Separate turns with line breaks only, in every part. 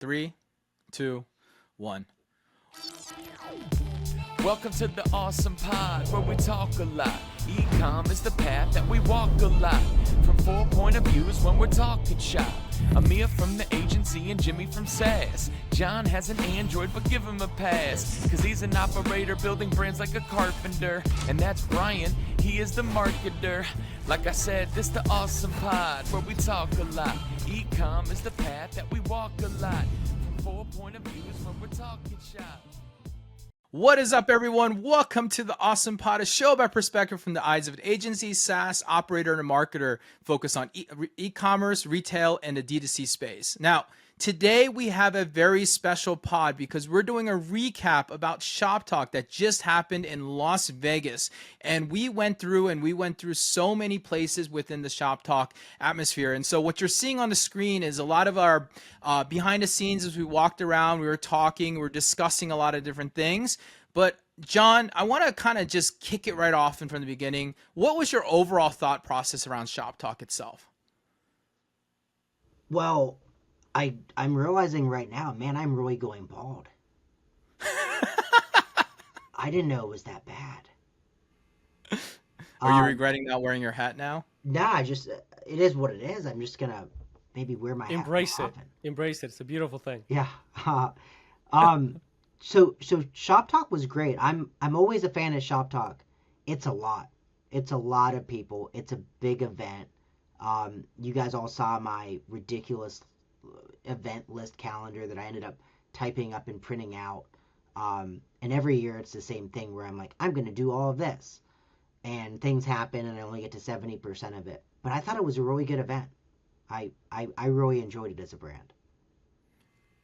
Three, two, one.
Welcome to the ASOM Pod, where we talk a lot. Ecom is the path that we walk a lot. From 4 point of views when we're talking shop. Amir from the agency and Jimmy from SAS. John has an Android, but give him a pass. Cause he's an operator building brands like a carpenter. And that's Brian, he is the marketer. Like I said, this the ASOM Pod, where we talk a lot. Ecom is the path that we walk a lot. From 4 point of views when we're talking shop.
What is up, everyone? Welcome to the ASOM Pod, a show by perspective from the eyes of an agency, SaaS operator, and a marketer focused on e-commerce, retail, and the D2C space. Now, today we have a very special pod because we're doing a recap about ShopTalk that just happened in Las Vegas. And we went through so many places within the ShopTalk atmosphere. And so what you're seeing on the screen is a lot of our behind the scenes as we walked around, we were talking, we were discussing a lot of different things. But John, I want to kind of just kick it right off and from the beginning. What was your overall thought process around ShopTalk itself?
Well, I'm realizing right now, man, I'm really going bald. I didn't know it was that bad.
Are you regretting not wearing your hat now?
Nah, it is what it is. I'm just gonna maybe wear my hat more often.
Embrace it. It's a beautiful thing.
Yeah. So ShopTalk was great. I'm always a fan of ShopTalk. It's a lot. It's a lot of people. It's a big event. You guys all saw my ridiculous event list calendar that I ended up typing up and printing out. And every year it's the same thing where I'm like, I'm going to do all of this. And things happen and I only get to 70% of it. But I thought it was a really good event. I really enjoyed it as a brand.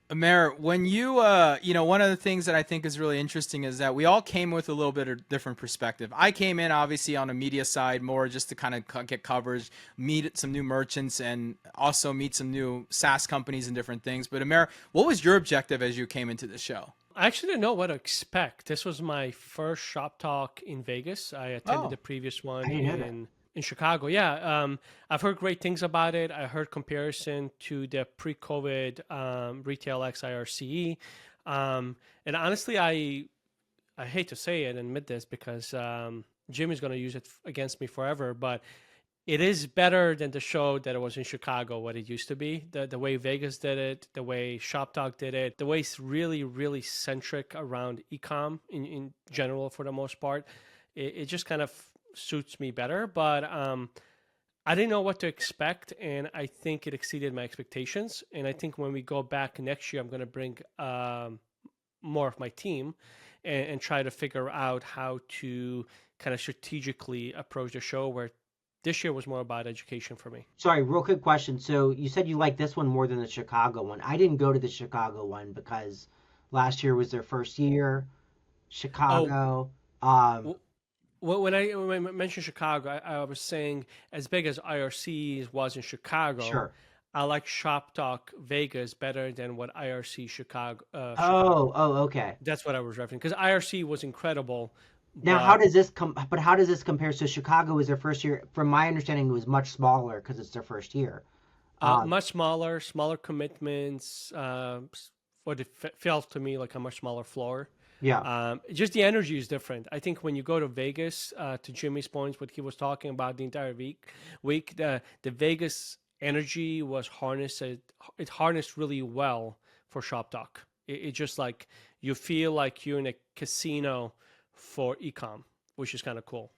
Amir, when you, one of the things that I think is really interesting is that we all came with a little bit of different perspective. I came in obviously on a media side more just to kind of get coverage, meet some new merchants, and also meet some new SaaS companies and different things. But Amir, what was your objective as you came into the show?
I actually didn't know what to expect. This was my first Shop Talk in Vegas. I attended the previous one in Chicago. Yeah, I've heard great things about it. I heard comparison to the pre-COVID Retail X IRCE. And honestly, I hate to say it and admit this because Jim is going to use it against me forever, but it is better than the show that it was in Chicago, what it used to be. The way Vegas did it, the way ShopTalk did it, the way it's really, really centric around ecom in general for the most part. It just kind of suits me better, but I didn't know what to expect, and I think it exceeded my expectations. And I think when we go back next year, I'm going to bring more of my team and try to figure out how to kind of strategically approach the show, where this year was more about education for me.
Sorry, real quick question. So you said you liked this one more than the Chicago one. I didn't go to the Chicago one because last year was their first year. Chicago.
When I mentioned Chicago, I was saying as big as IRC was in Chicago,
Sure.
I like ShopTalk Vegas better than what IRC Chicago.
Okay.
That's what I was referencing, because IRC was incredible.
Now, how does this compare? So Chicago was their first year. From my understanding, it was much smaller because it's their first year.
Much smaller commitments. What it felt to me like a much smaller floor.
Yeah.
Just the energy is different. I think when you go to Vegas, to Jimmy's points, what he was talking about the entire week, the Vegas energy was harnessed. It harnessed really well for ShopTalk. It just like you feel like you're in a casino for ecom, which is kind of cool.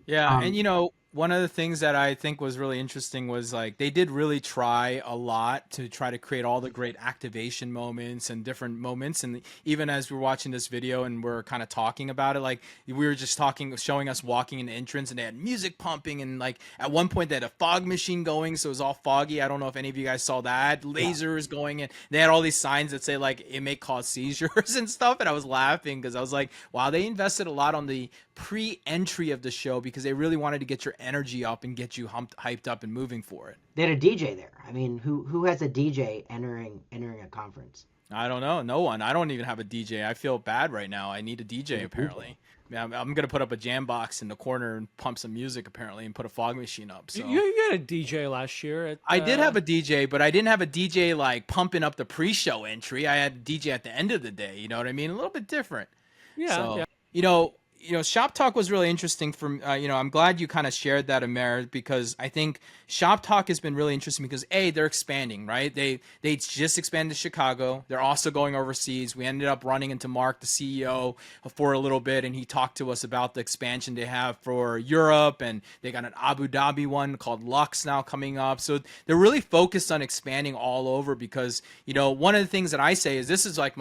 Yeah, and one of the things that I think was really interesting was like they did really try a lot to try to create all the great activation moments and different moments. And even as we were watching this video and we're kind of talking about it, like we were just showing us walking in the entrance, and they had music pumping, and like at one point they had a fog machine going, so it was all foggy. I don't know if any of you guys saw that. Lasers going in. They had all these signs that say like it may cause seizures and stuff, and I was laughing because I was like, wow, they invested a lot on the pre-entry of the show because they really wanted to get your energy up and get you hyped up and moving for it.
They had a DJ there. I mean, who has a DJ entering a conference?
I don't know. No one. I don't even have a DJ. I feel bad right now. I need a DJ apparently. I'm going to put up a jam box in the corner and pump some music apparently and put a fog machine up. So
you had a DJ last year.
I did have a DJ, but I didn't have a DJ like pumping up the pre-show entry. I had a DJ at the end of the day. You know what I mean? A little bit different.
Yeah.
So,
yeah.
Shop Talk was really interesting for, I'm glad you kind of shared that, Amer, because I think Shop Talk has been really interesting because they're expanding, right? They just expanded to Chicago. They're also going overseas. We ended up running into Mark, the CEO, for a little bit, and he talked to us about the expansion they have for Europe, and they got an Abu Dhabi one called Lux now coming up. So they're really focused on expanding all over because, one of the things that I say is this is like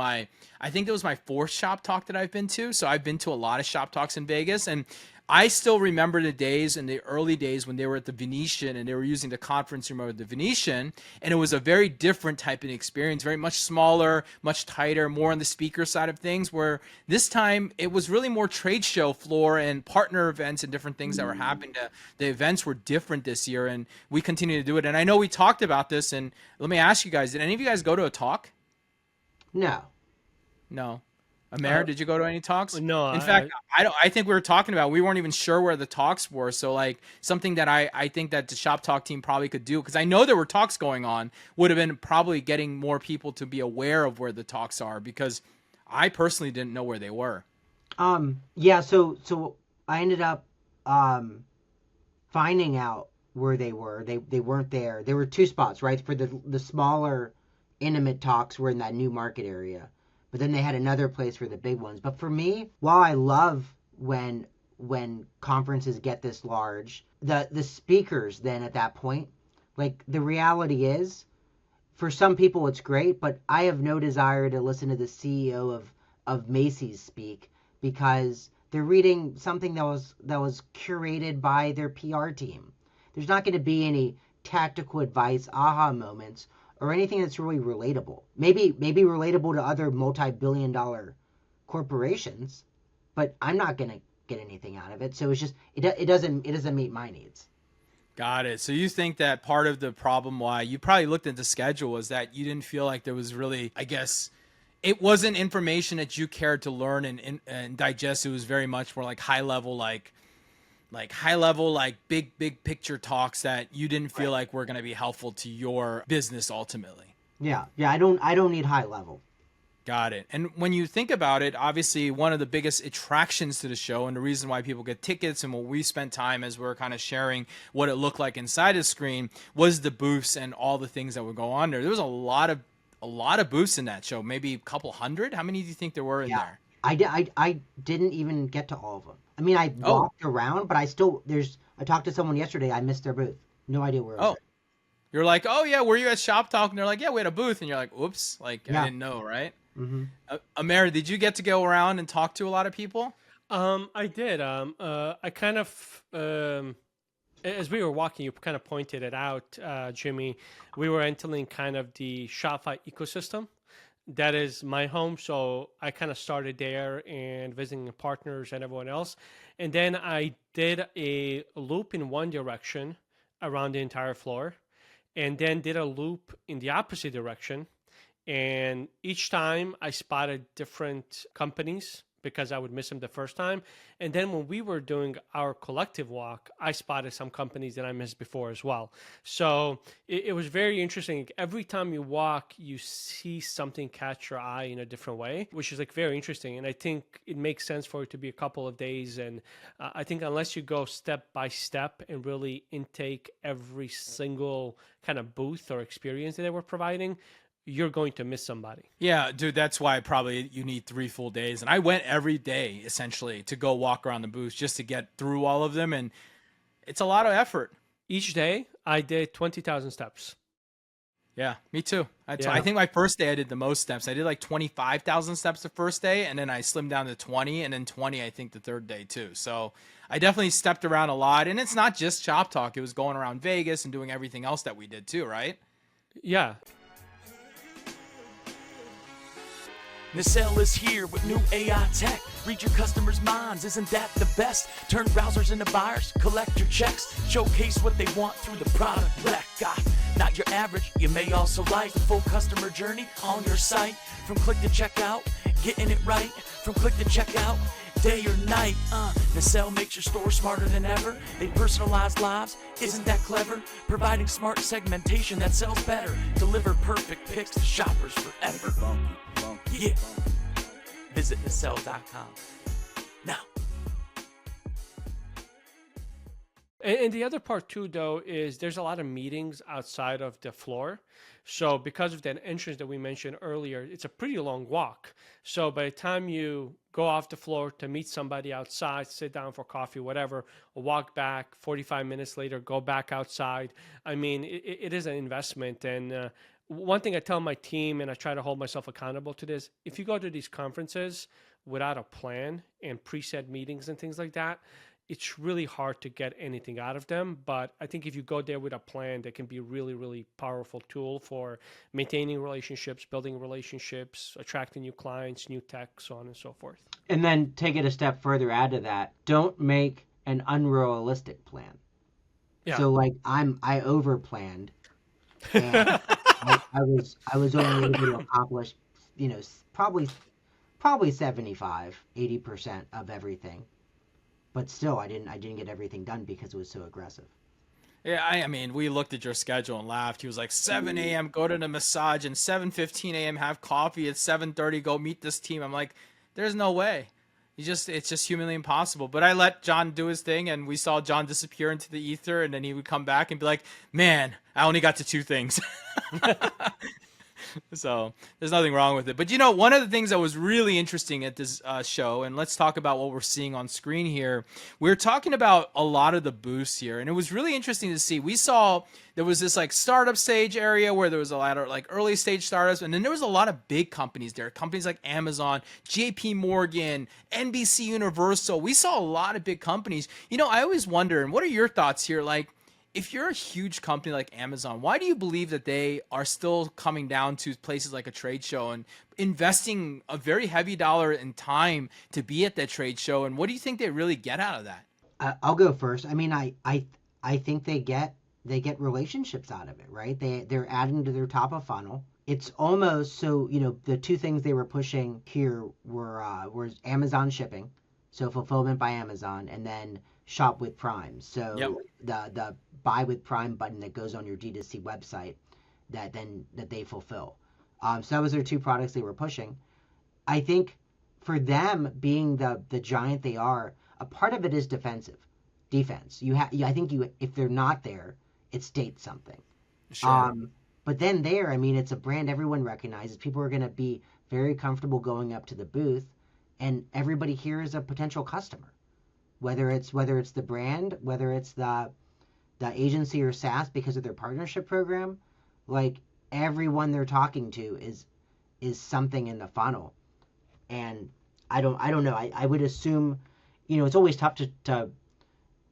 I think it was my 4th Shop Talk that I've been to. So I've been to a lot of Shop Talks in Vegas, and I still remember the days in the early days when they were at the Venetian and they were using the conference room of the Venetian, and it was a very different type of experience, very much smaller, much tighter, more on the speaker side of things, where this time it was really more trade show floor and partner events and different things that were happening. The events were different this year, and we continue to do it. And I know we talked about this, and let me ask you guys, did any of you guys go to a talk?
No.
Amer, did you go to any talks?
No.
In fact, I think we were talking about, we weren't even sure where the talks were. So like something that I think that the Shop Talk team probably could do, because I know there were talks going on, would have been probably getting more people to be aware of where the talks are, because I personally didn't know where they were.
Yeah. So I ended up finding out where they were. They weren't there. There were 2 spots, right? For the smaller, intimate talks were in that new market area. But then they had another place for the big ones. But for me, while I love when conferences get this large, the speakers then at that point, like the reality is, for some people it's great, but I have no desire to listen to the CEO of Macy's speak, because they're reading something that was curated by their PR team. There's not going to be any tactical advice, aha moments, or anything that's really relatable. Maybe relatable to other multi-billion-dollar corporations, but I'm not gonna get anything out of it. So it's just it doesn't meet my needs.
Got it. So you think that part of the problem why you probably looked at the schedule was that you didn't feel like there was really, I guess, it wasn't information that you cared to learn and digest. It was very much more like high level, like big picture talks that you didn't feel like were going to be helpful to your business ultimately.
Yeah. I don't need high level.
Got it. And when you think about it, obviously one of the biggest attractions to the show and the reason why people get tickets and what we spent time as we're kind of sharing what it looked like inside the screen was the booths and all the things that would go on there. There was a lot of booths in that show, maybe a couple hundred. How many do you think there were in there?
I didn't even get to all of them. I mean, I walked around, but I talked to someone yesterday. I missed their booth. No idea where it was.
You're like, oh yeah, were you at Shop Talk? And they're like, yeah, we had a booth. And you're like, oops, I didn't know, right?
Mm-hmm.
Amer, did you get to go around and talk to a lot of people?
I did. I kind of, as we were walking, you kind of pointed it out, Jimmy. We were entering kind of the Shopify ecosystem. That is my home, so I kind of started there and visiting the partners and everyone else. And then I did a loop in one direction around the entire floor, and then did a loop in the opposite direction. And each time I spotted different companies because I would miss them the first time. And then when we were doing our collective walk, I spotted some companies that I missed before as well. So it was very interesting. Every time you walk, you see something catch your eye in a different way, which is like very interesting. And I think it makes sense for it to be a couple of days. And I think unless you go step by step and really intake every single kind of booth or experience that they were providing, you're going to miss somebody.
Yeah, dude, that's why probably you need 3 full days. And I went every day essentially to go walk around the booths just to get through all of them. And it's a lot of effort.
Each day I did 20,000 steps.
Yeah, me too. I think my first day I did the most steps. I did like 25,000 steps the first day, and then I slimmed down to 20, and then 20 I think the third day too. So I definitely stepped around a lot. And it's not just Shop Talk. It was going around Vegas and doing everything else that we did too, right?
Yeah.
Nicelle is here with new AI tech. Read your customers' minds, isn't that the best? Turn browsers into buyers, collect your checks, showcase what they want through the product rec. Not your average, you may also like the full customer journey on your site. From click to checkout, getting it right. From click to checkout, day or night. Nicelle makes your store smarter than ever. They personalize lives, isn't that clever? Providing smart segmentation that sells better. Deliver perfect picks to shoppers forever. Yeah. Visit Nicelle.com now.
And the other part too, though, is there's a lot of meetings outside of the floor. So because of that entrance that we mentioned earlier, it's a pretty long walk. So by the time you go off the floor to meet somebody outside, sit down for coffee, whatever, or walk back 45 minutes later, go back outside. I mean, it is an investment. And one thing I tell my team, and I try to hold myself accountable to this, if you go to these conferences without a plan and preset meetings and things like that, it's really hard to get anything out of them. But I think if you go there with a plan, that can be a really, really powerful tool for maintaining relationships, building relationships, attracting new clients, new tech, so on and so forth.
And then take it a step further, add to that, don't make an unrealistic plan. Yeah. So like I over planned, and I was only able to accomplish, probably 75-80% of everything. But still, I didn't get everything done because it was so aggressive.
Yeah, I mean, we looked at your schedule and laughed. He was like, 7 a.m., go to the massage, and 7:15 a.m., have coffee. At 7:30, go meet this team. I'm like, there's no way. It's just humanly impossible. But I let John do his thing, and we saw John disappear into the ether, and then he would come back and be like, man, I only got to 2 things. So there's nothing wrong with it. But one of the things that was really interesting at this show, and let's talk about what we're seeing on screen here. We're talking about a lot of the booths here, and it was really interesting to see. We saw there was this like startup stage area where there was a lot of like early stage startups, and then there was a lot of big companies there. Companies like Amazon, JP Morgan, NBC Universal. We saw a lot of big companies. I always wonder, and what are your thoughts here? Like, if you're a huge company like Amazon, why do you believe that they are still coming down to places like a trade show and investing a very heavy dollar in time to be at that trade show? And what do you think they really get out of that?
I'll go first. I mean, I think they get relationships out of it, right? They're adding to their top of funnel. It's almost so, the 2 things they were pushing here were Amazon shipping, so fulfillment by Amazon, and then shop with Prime. So the buy with Prime button that goes on your D2C website that they fulfill. So that was their 2 products they were pushing. I think for them being the giant they are, a part of it is defense. I think if they're not there, it states something.
Sure.
But then I mean, it's a brand everyone recognizes. People are going to be very comfortable going up to the booth, and everybody here is a potential customer. Whether it's the brand, whether it's the agency or SaaS because of their partnership program, like everyone they're talking to is something in the funnel. And I don't know. I would assume, it's always tough to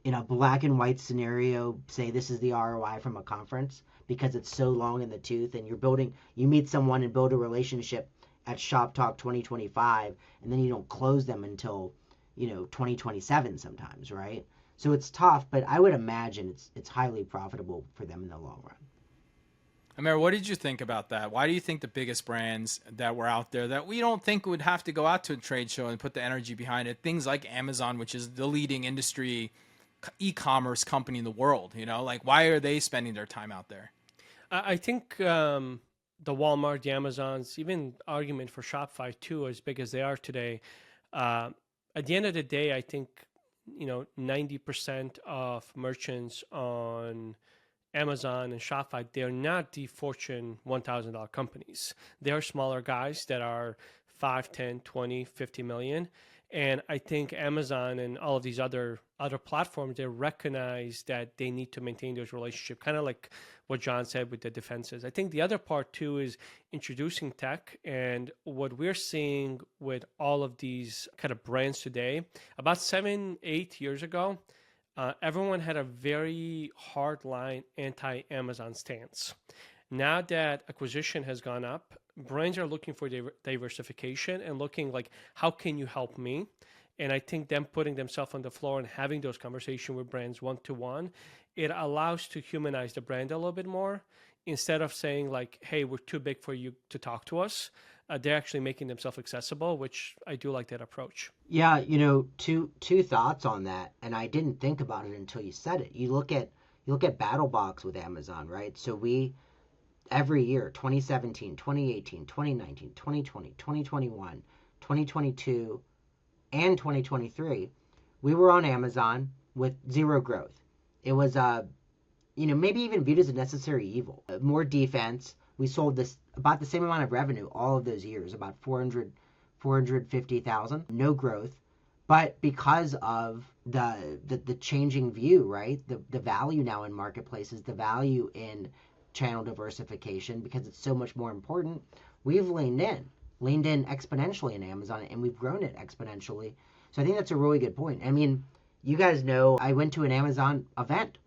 in a black and white scenario say this is the ROI from a conference because it's so long in the tooth, and you meet someone and build a relationship at ShopTalk 2025, and then you don't close them until 2027 sometimes, right? So it's tough, but I would imagine it's highly profitable for them in the long run.
Amir, what did you think about that? Why do you think the biggest brands that were out there that we don't think would have to go out to a trade show and put the energy behind it, things like Amazon, which is the leading industry e-commerce company in the world, like why are they spending their time out there?
I think the Walmart, the Amazons, even argument for Shopify too, as big as they are today, at the end of the day, I think 90% of merchants on Amazon and Shopify, they're not the Fortune $1,000 companies. They are smaller guys that are 5, 10, 20, 50 million. And I think Amazon and all of these other platforms, they recognize that they need to maintain those relationships, kind of like what John said with the defenses. I think the other part too is introducing tech, and what we're seeing with all of these kind of brands today. About 7-8 years ago, everyone had a very hardline anti-Amazon stance. Now that acquisition has gone up, brands are looking for diversification and looking like, how can you help me? And I think them putting themselves on the floor and having those conversations with brands one-to-one, it allows to humanize the brand a little bit more. Instead of saying like, hey, we're too big for you to talk to us, they're actually making themselves accessible, which I do like that approach.
Yeah, two thoughts on that, and I didn't think about it until you said it. You look at BattleBox with Amazon, right? So we every year, 2017, 2018, 2019, 2020, 2021, 2022, and 2023, we were on Amazon with zero growth. It was maybe even viewed as a necessary evil. More defense. We sold this about the same amount of revenue all of those years, about 450,000. No growth. But because of the changing view, right? The value now in marketplaces, the value in channel diversification, because it's so much more important, we've leaned in exponentially in Amazon, and we've grown it exponentially. So I think that's a really good point. I mean, you guys know I went to an Amazon event.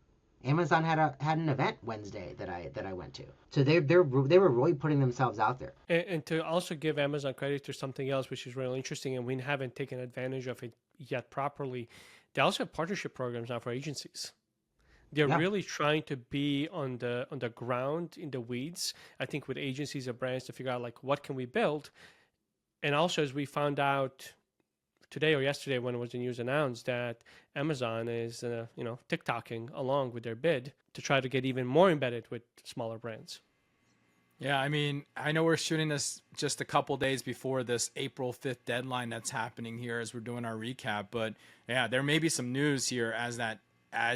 Amazon had an event Wednesday that I went to. So they were really putting themselves out there.
And to also give Amazon credit to something else, which is really interesting, and we haven't taken advantage of it yet properly. They also have partnership programs now for agencies. They're really trying to be on the ground in the weeds, I think, with agencies and brands to figure out like, what can we build? And also, as we found out today or yesterday when it was the news announced, that Amazon is TikToking along with their bid to try to get even more embedded with smaller brands.
Yeah, I mean, I know we're shooting this just a couple days before this April 5th deadline that's happening here as we're doing our recap, but yeah, there may be some news here as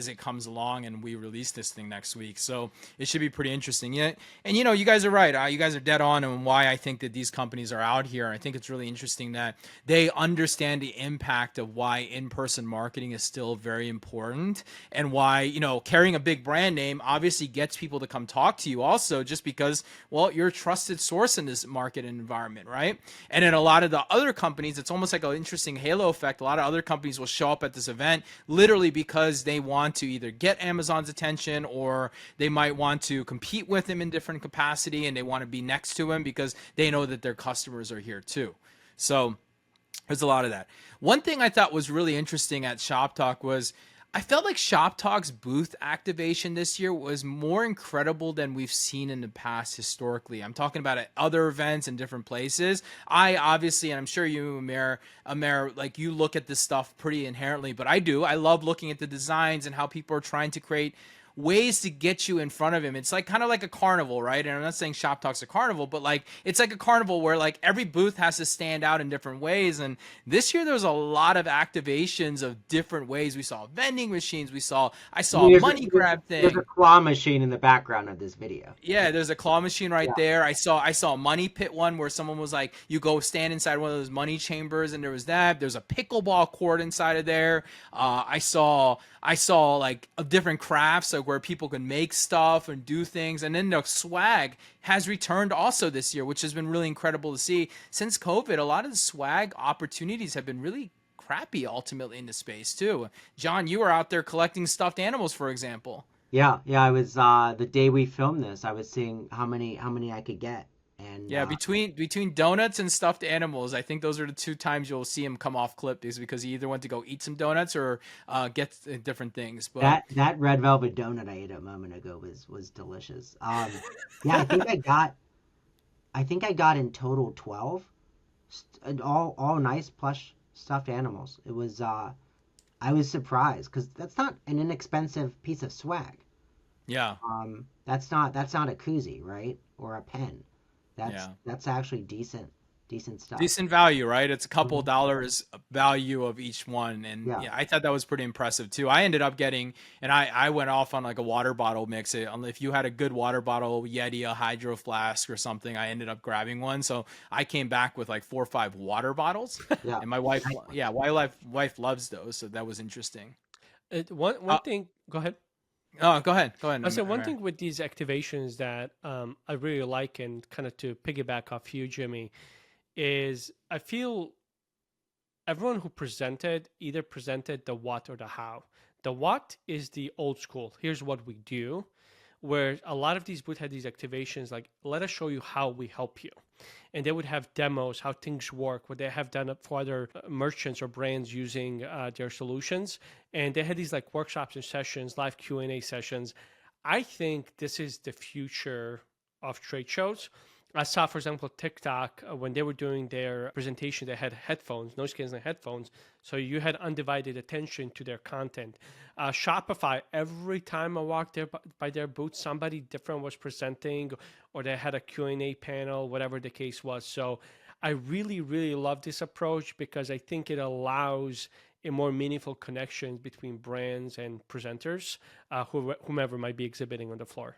it comes along and we release this thing next week. So it should be pretty interesting. Yeah. And you guys are right. You guys are dead on why I think that these companies are out here. I think it's really interesting that they understand the impact of why in-person marketing is still very important, and why, carrying a big brand name obviously gets people to come talk to you also, just because, well, you're a trusted source in this market environment, right? And in a lot of the other companies, it's almost like an interesting halo effect. A lot of other companies will show up at this event literally because they want to either get Amazon's attention, or they might want to compete with him in different capacity, and they want to be next to him because they know that their customers are here too. So there's a lot of that. One thing I thought was really interesting at ShopTalk was I felt like ShopTalk's booth activation this year was more incredible than we've seen in the past historically. I'm talking about at other events and different places. I obviously, and I'm sure you, Amir, like you look at this stuff pretty inherently, but I do. I love looking at the designs and how people are trying to create ways to get you in front of him. It's like kind of like a carnival, right? And I'm not saying ShopTalk's a carnival, but like it's like a carnival where like every booth has to stand out in different ways. And this year there was a lot of activations of different ways. We saw vending machines. I saw a money grab thing.
There's a claw machine in the background of this video.
Yeah, there's a claw machine right there. I saw a money pit one where someone was like, you go stand inside one of those money chambers, and there was that. There's a pickleball court inside of there. I saw like different crafts, like where people can make stuff and do things. And then the swag has returned also this year, which has been really incredible to see. Since COVID, a lot of the swag opportunities have been really crappy ultimately in the space too. John, you were out there collecting stuffed animals, for example.
Yeah, I was the day we filmed this, I was seeing how many I could get. And
yeah, between donuts and stuffed animals, I think those are the two times you'll see him come off clip, is because he either went to go eat some donuts or get different things. But
that red velvet donut I ate a moment ago was delicious. Yeah, I think I got in total 12, all nice plush stuffed animals. It was I was surprised because that's not an inexpensive piece of swag.
Yeah.
That's not a koozie, right? Or a pen. That's actually decent stuff.
Decent value, right? It's a couple dollars value of each one. And yeah, I thought that was pretty impressive too. I ended up getting, and I went off on like a water bottle mix. If you had a good water bottle, Yeti, a hydro flask or something, I ended up grabbing one. So I came back with like 4 or 5 water bottles. Yeah. And my wife loves those. So that was interesting.
One thing, go ahead.
Oh, go ahead.
I said one thing with these activations that I really like, and kind of to piggyback off you, Jimmy, is I feel everyone who either presented the what or the how. The what is the old school. Here's what we do. where a lot of these booths had these activations like, let us show you how we help you. And they would have demos, how things work, what they have done for other merchants or brands using their solutions. And they had these like workshops and sessions, live Q&A sessions. I think this is the future of trade shows. I saw, for example, TikTok, when they were doing their presentation, they had headphones, noise canceling headphones. So you had undivided attention to their content. Shopify, every time I walked there by their booth, somebody different was presenting, or they had a Q&A panel, whatever the case was. So I really, really love this approach because I think it allows a more meaningful connection between brands and presenters, whomever might be exhibiting on the floor.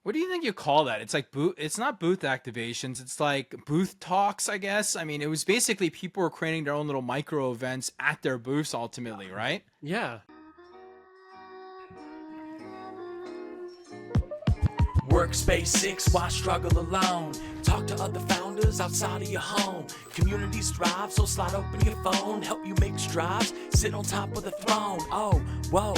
What do you think you call that? It's like booth. It's not booth activations. It's like booth talks, I guess. I mean, it was basically people were creating their own little micro events at their booths ultimately, right?
Yeah.
Workspace 6, why struggle alone? Talk to other founders outside of your home. Communities thrive, so slide open your phone. Help you make strides, sit on top of the throne. Oh, whoa.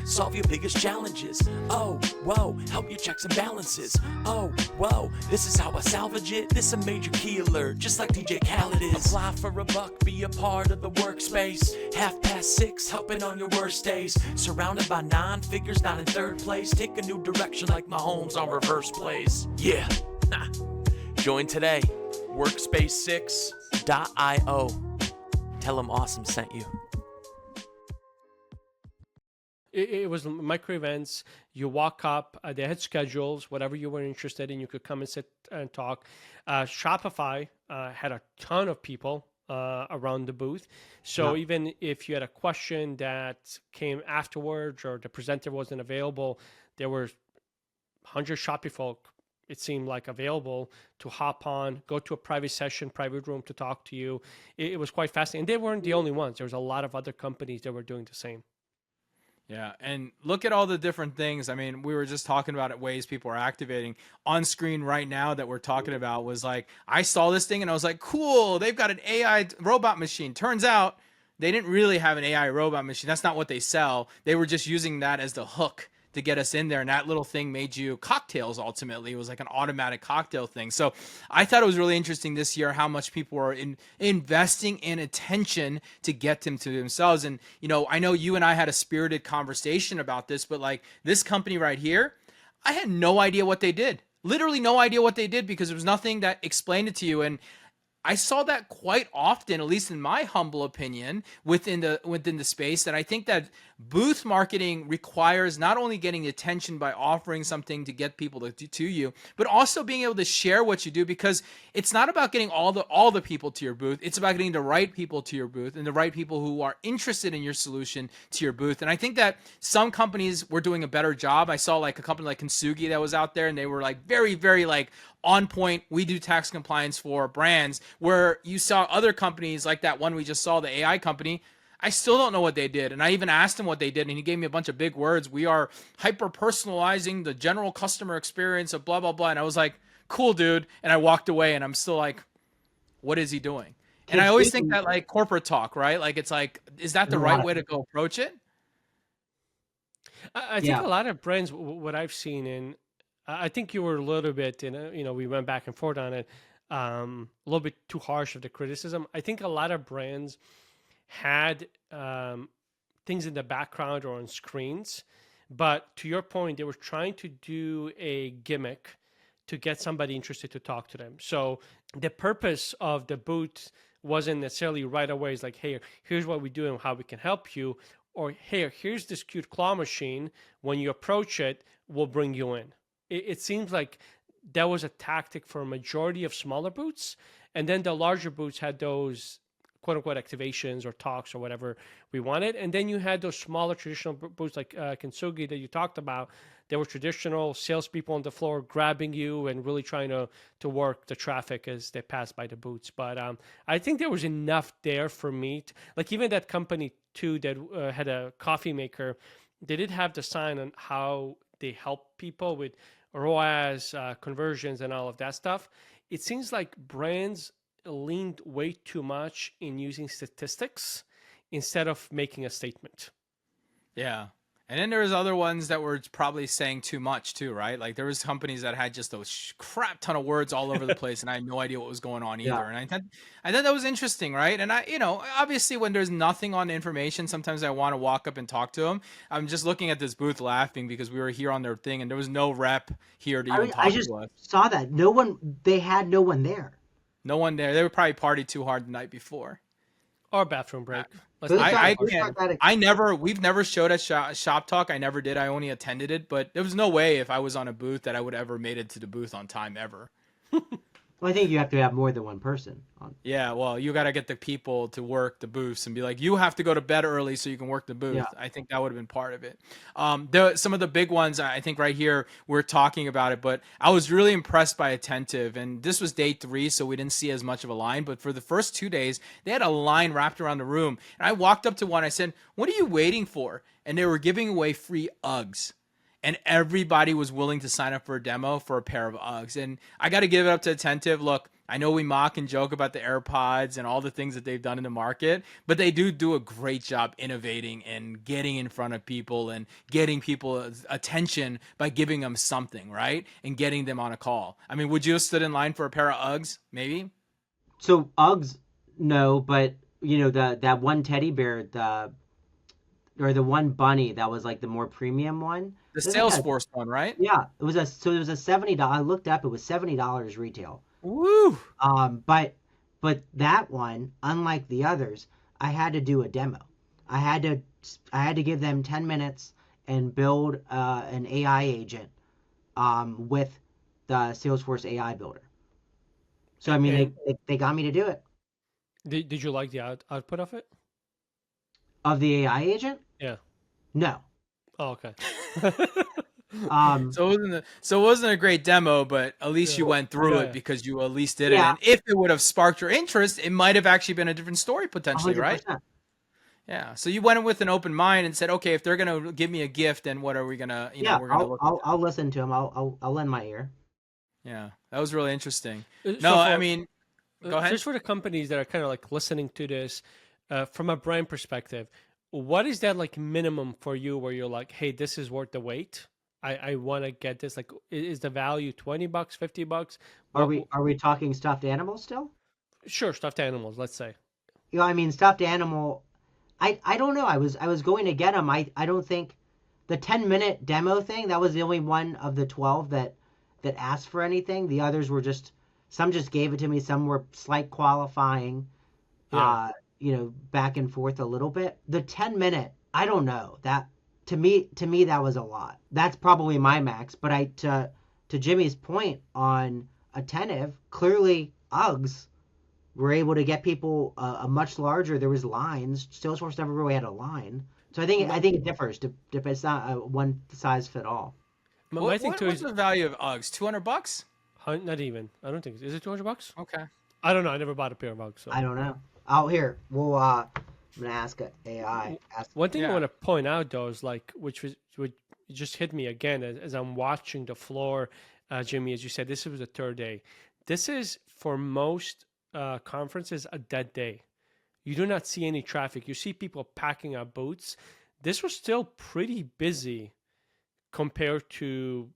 Solve your biggest challenges. Oh, whoa, help your checks and balances. Oh, whoa, this is how I salvage it. This a major key alert, just like DJ Khaled is. Apply for a buck, be a part of the workspace. 6:30, helping on your worst days. Surrounded by 9 figures, not in third place. Take a new direction like Mahomes on reverse plays. Yeah, join today. Workspace6.io. Tell them Awesome sent you.
It was micro events. You walk up, they had schedules, whatever you were interested in, you could come and sit and talk. Shopify had a ton of people around the booth. So even if you had a question that came afterwards or the presenter wasn't available, there were 100 Shopify folk, it seemed like, available to hop on, go to a private session, private room to talk to you. It was quite fascinating. And they weren't the only ones. There was a lot of other companies that were doing the same.
Yeah, and look at all the different things. I mean, we were just talking about ways people are activating. On screen right now that we're talking about was like, I saw this thing and I was like, cool, they've got an AI robot machine. Turns out they didn't really have an AI robot machine. That's not what they sell. They were just using that as the hook to get us in there. And that little thing made you cocktails. Ultimately, it was like an automatic cocktail thing. So I thought it was really interesting this year how much people are investing in attention to get them to themselves. And, you know, I know you and I had a spirited conversation about this, but like this company right here, I had no idea what they did. Literally no idea what they did because there was nothing that explained it to you. And I saw that quite often, at least in my humble opinion, within the space, that I think that booth marketing requires not only getting attention by offering something to get people to you, but also being able to share what you do, because it's not about getting all the people to your booth. It's about getting the right people to your booth and the right people who are interested in your solution to your booth. And I think that some companies were doing a better job. I saw like a company like Kintsugi that was out there, and they were like very, very like on point. We do tax compliance for brands, where you saw other companies like that one we just saw, the AI company. I still don't know what they did. And I even asked him what they did, and he gave me a bunch of big words. We are hyper personalizing the general customer experience of blah, blah, blah. And I was like, cool, dude. And I walked away, and I'm still like, what is he doing? And I always think that like corporate talk, right? Like, it's like, is that the right way to go approach it?
I think a lot of brands, what I've seen in, I think you were a little bit, we went back and forth on it, a little bit too harsh of the criticism. I think a lot of brands had things in the background or on screens, but to your point, they were trying to do a gimmick to get somebody interested to talk to them. So the purpose of the booth wasn't necessarily right away. It's like, hey, here's what we do and how we can help you. Or, hey, here's this cute claw machine. When you approach it, we'll bring you in. It seems like that was a tactic for a majority of smaller booths. And then the larger booths had those quote unquote activations or talks or whatever we wanted. And then you had those smaller traditional booths like Kintsugi that you talked about. There were traditional salespeople on the floor grabbing you and really trying to work the traffic as they passed by the booths. But I think there was enough there for me. Like even that company too that had a coffee maker, they did have the sign on how they help people with ROAS, conversions, and all of that stuff. It seems like brands leaned way too much in using statistics instead of making a statement.
Yeah. And then there was other ones that were probably saying too much too, right? Like there was companies that had just those crap ton of words all over the place, and I had no idea what was going on either.
Yeah.
And I thought that was interesting, right? And obviously when there's nothing on the information, sometimes I want to walk up and talk to them. I'm just looking at this booth laughing because we were here on their thing, and there was no rep here to even talk to us.
Saw that. They had no one there.
No one there. They were probably partied too hard the night before.
Or bathroom break.
We've never showed at ShopTalk. I never did. I only attended it, but there was no way if I was on a booth that I would ever made it to the booth on time ever.
Well, I think you have to have more than one person on.
Yeah, well, you got to get the people to work the booths and be like, you have to go to bed early so you can work the booth. Yeah. I think that would have been part of it. Some of the big ones, I think right here, we're talking about it, but I was really impressed by Attentive. And this was day 3, so we didn't see as much of a line. But for the first 2 days, they had a line wrapped around the room. And I walked up to one. I said, what are you waiting for? And they were giving away free Uggs. And everybody was willing to sign up for a demo for a pair of Uggs. And I got to give it up to Attentive. Look, I know we mock and joke about the AirPods and all the things that they've done in the market, but they do a great job innovating and getting in front of people and getting people's attention by giving them something, right? And getting them on a call. I mean, would you have stood in line for a pair of Uggs? Maybe?
So Uggs, no, but that one teddy bear, the one bunny that was like the more premium one.
The Salesforce one, right?
Yeah, it was a $70. I looked up, it was $70 retail.
Woo!
But that one, unlike the others, I had to do a demo. I had to give them 10 minutes and build an AI agent with the Salesforce AI builder. So I mean, they got me to do it.
Did you like the output of it?
Of the AI agent?
Yeah.
No.
Oh, okay.
So it wasn't a great demo, but at least you went through it because you at least did it. And if it would have sparked your interest, it might have actually been a different story potentially, 100%. Right? Yeah. So you went in with an open mind and said, okay, if they're gonna give me a gift, then what are we gonna? We're gonna look.
I'll listen to them. I'll lend my ear.
Yeah, that was really interesting.
Go ahead. Just for the companies that are kind of like listening to this, from a brand perspective, what is that like minimum for you where you're like, hey, this is worth the wait? I want to get this. Like, is the value $20, $50?
Are we talking stuffed animals still?
Sure, stuffed animals. Let's say.
I mean, stuffed animal. I don't know. I was going to get them. I don't think the 10-minute demo thing, that was the only one of the 12 that asked for anything. The others were some just gave it to me. Some were slight qualifying. Yeah. Back and forth a little bit. The 10-minute, I don't know. That to me that was a lot. That's probably my max. But to Jimmy's point on Attentive, clearly Uggs were able to get people a much larger. There was lines. Salesforce never really had a line. So I think it differs. It's not a one size fit all.
What's the value of Uggs? $200?
Not even. I don't think. Is it $200?
Okay.
I don't know. I never bought a pair of Uggs. So.
I don't know. Oh, here. Well, I'm gonna ask AI.
One thing I want to point out though is which just hit me again as I'm watching the floor, Jimmy. As you said, this was the third day. This is for most conferences a dead day. You do not see any traffic. You see people packing up booths. This was still pretty busy compared to